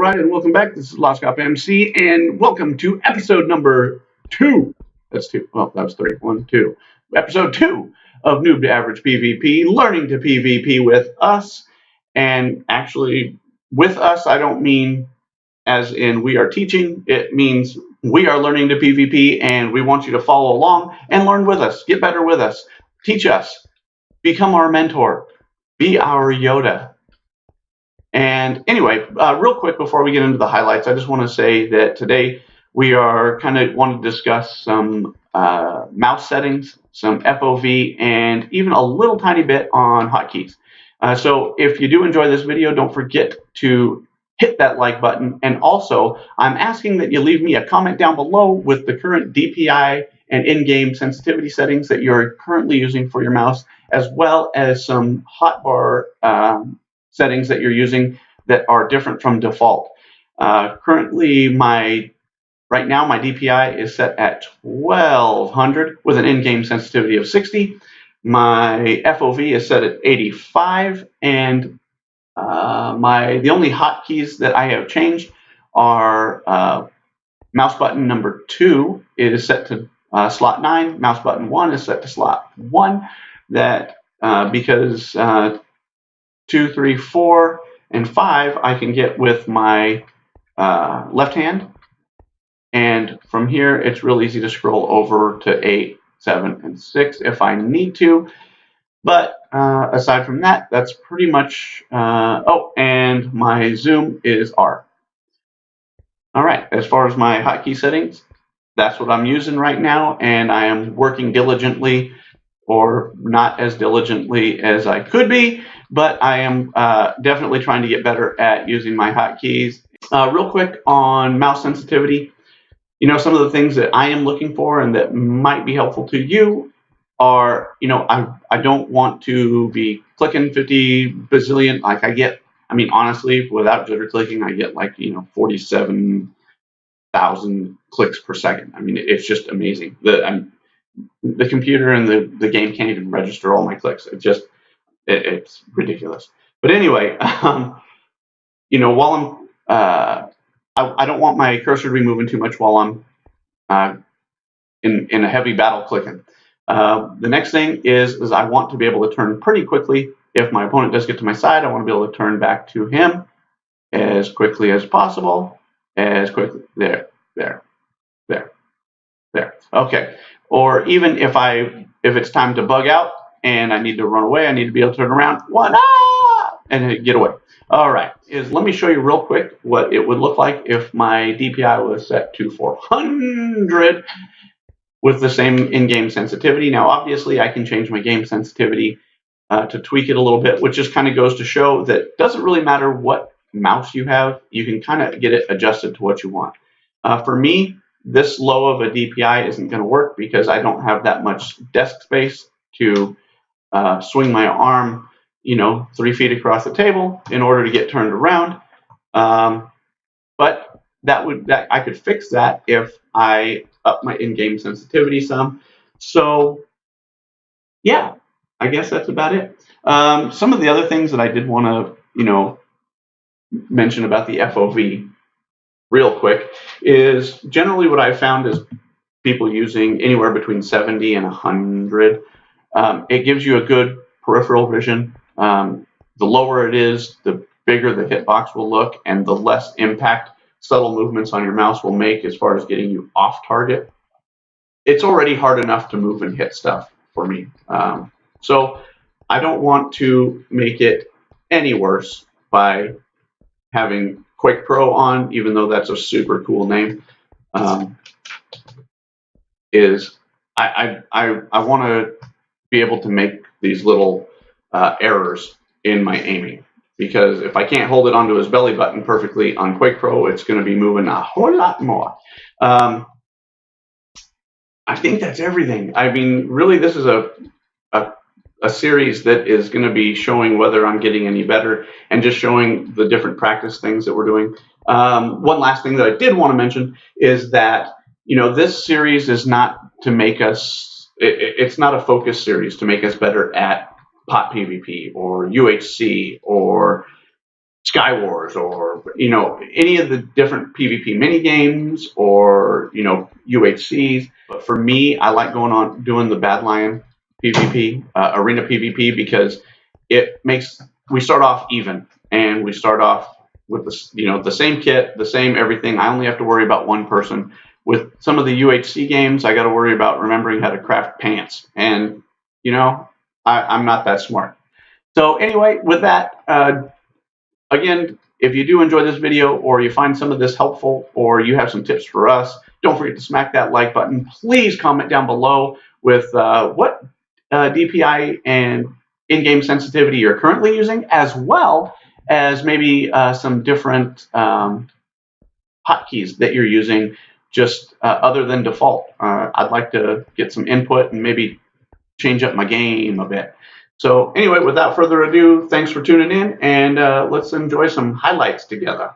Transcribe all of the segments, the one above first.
right, and welcome back. This is Lost Cop MC, and welcome to episode number 2. That's 2. Well, that was 3. 1, 2. Episode 2 of Noob to Average PvP, learning to PvP with us. And actually, with us, I don't mean as in we are teaching. It means we are learning to PvP, and we want you to follow along and learn with us. Get better with us. Teach us. Become our mentor. Be our Yoda. And anyway, real quick before we get into the highlights, I just want to say that today we are want to discuss some mouse settings, some FOV, and even a little tiny bit on hotkeys. So if you do enjoy this video, don't forget to hit that like button. And also, I'm asking that you leave me a comment down below with the current DPI and in-game sensitivity settings that you're currently using for your mouse, as well as some hotbar settings that you're using that are different from default. Currently, right now my DPI is set at 1200 with an in-game sensitivity of 60. My FOV is set at 85, and the only hotkeys that I have changed are mouse button number 2 is set to slot 9. Mouse button 1 is set to slot 1. That because 2, 3, 4, and 5 I can get with my left hand, and from here it's real easy to scroll over to 8, 7, and 6 if I need to. But aside from that, that's pretty much. Oh, and my zoom is R. All right, as far as my hotkey settings, that's what I'm using right now, and I am working diligently, or not as diligently as I could be, but I am definitely trying to get better at using my hotkeys. Real quick on mouse sensitivity, some of the things that I am looking for and that might be helpful to you are, I don't want to be clicking 50 bazillion like I get. I mean, honestly, without jitter clicking, I get like 47,000 clicks per second. I mean, it's just amazing. The computer and the game can't even register all my clicks. It's ridiculous. But anyway, while I'm I don't want my cursor to be moving too much while I'm in a heavy battle clicking. The next thing is I want to be able to turn pretty quickly. If my opponent does get to my side, I want to be able to turn back to him as quickly as possible. There. Okay. Or even if it's time to bug out and I need to run away, I need to be able to turn around, and get away. All right, let me show you real quick what it would look like if my DPI was set to 400 with the same in-game sensitivity. Now, obviously, I can change my game sensitivity to tweak it a little bit, which just kind of goes to show that it doesn't really matter what mouse you have. You can kind of get it adjusted to what you want. For me, this low of a DPI isn't going to work because I don't have that much desk space to swing my arm 3 feet across the table in order to get turned around. But I could fix that if I up my in-game sensitivity some. So yeah, I guess that's about it. Some of the other things that I did want to mention about the FOV real quick is generally what I found is people using anywhere between 70 and 100. It gives you a good peripheral vision. The lower it is, the bigger the hitbox will look, and the less impact subtle movements on your mouse will make as far as getting you off target. It's already hard enough to move and hit stuff for me. So I don't want to make it any worse by having Quick Pro on, even though that's a super cool name. I want to be able to make these little errors in my aiming, because if I can't hold it onto his belly button perfectly on Quick Pro, it's going to be moving a whole lot more. I think that's everything. I mean, really, this is a series that is going to be showing whether I'm getting any better and just showing the different practice things that we're doing. One last thing that I did want to mention is that, this series is not to make us, it's not a focus series to make us better at pot PvP or UHC or Sky Wars, or any of the different PvP mini games, or UHCs. But for me, I like doing the Badlion PvP, arena PvP, because we start off even, and we start off with the same kit, the same everything. I only have to worry about one person. With some of the UHC games, I got to worry about remembering how to craft pants, and I'm not that smart. So anyway, with that, again, if you do enjoy this video, or you find some of this helpful, or you have some tips for us, don't forget to smack that like button. Please comment down below with what DPI and in-game sensitivity you're currently using, as well as maybe some different hotkeys that you're using, just other than default. I'd like to get some input and maybe change up my game a bit. So anyway, without further ado, thanks for tuning in, and let's enjoy some highlights together.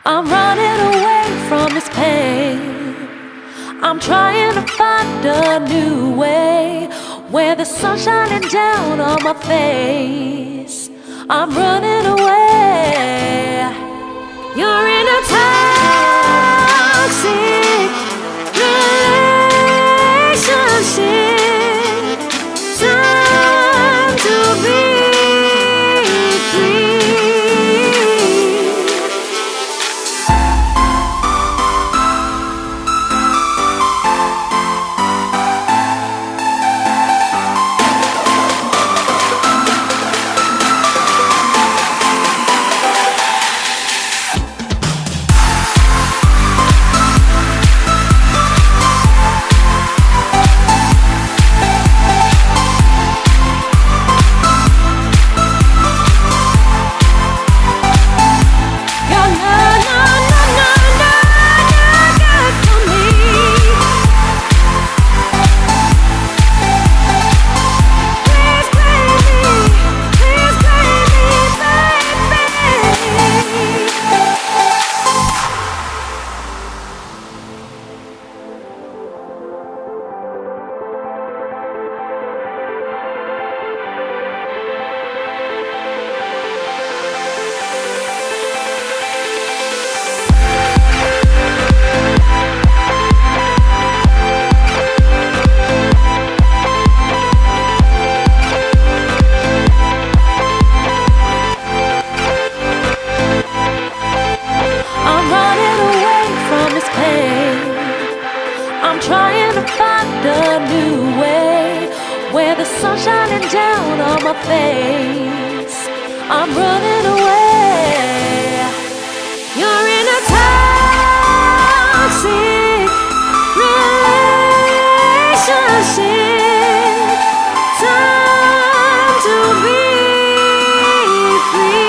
I'm running away from this pain. I'm trying to find a new way where the sun's shining down on my face. I'm running away. You're in a toxic relationship. Time to be free. I'm trying to find a new way where the sun's shining down on my face. I'm running away. You're in a toxic relationship. Time to be free.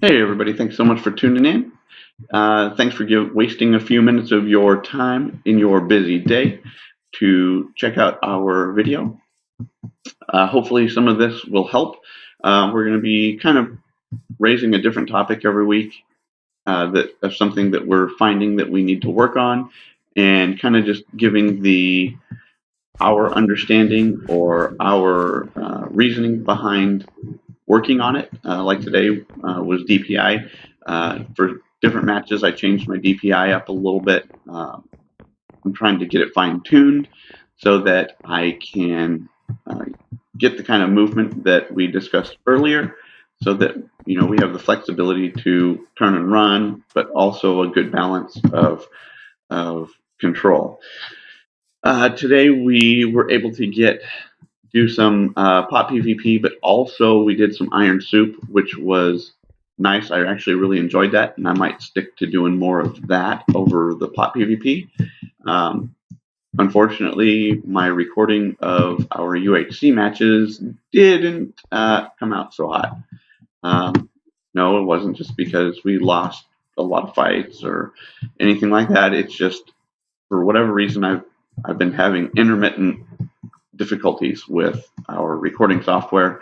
Hey everybody, thanks so much for tuning in. Thanks for wasting a few minutes of your time in your busy day to check out our video. Hopefully some of this will help. We're going to be kind of raising a different topic every week of something that we're finding that we need to work on, and kind of just giving our understanding or our reasoning behind working on it. Like today was DPI. For different matches, I changed my DPI up a little bit. I'm trying to get it fine-tuned so that I can get the kind of movement that we discussed earlier, so that we have the flexibility to turn and run, but also a good balance of control. Today we were able to do some pot PvP, but also we did some iron soup, which was nice. I actually really enjoyed that, and I might stick to doing more of that over the pot PvP. Unfortunately, my recording of our UHC matches didn't come out so hot. No, it wasn't just because we lost a lot of fights or anything like that. It's just, for whatever reason, I've been having intermittent difficulties with our recording software,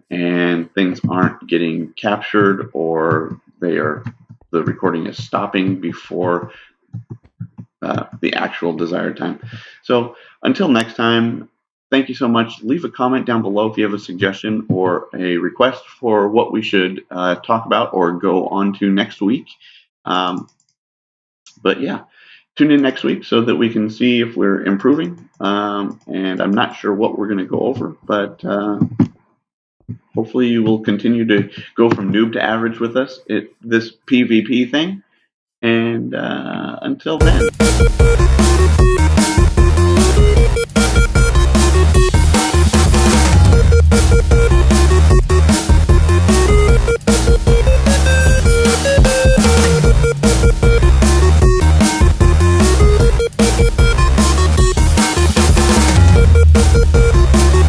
and things aren't getting captured, or the recording is stopping before the actual desired time. So until next time, thank you so much. Leave a comment down below if you have a suggestion or a request for what we should talk about or go on to next week. But yeah, tune in next week so that we can see if we're improving. And I'm not sure what we're going to go over, but hopefully you will continue to go from noob to average with us at this PvP thing. And until then.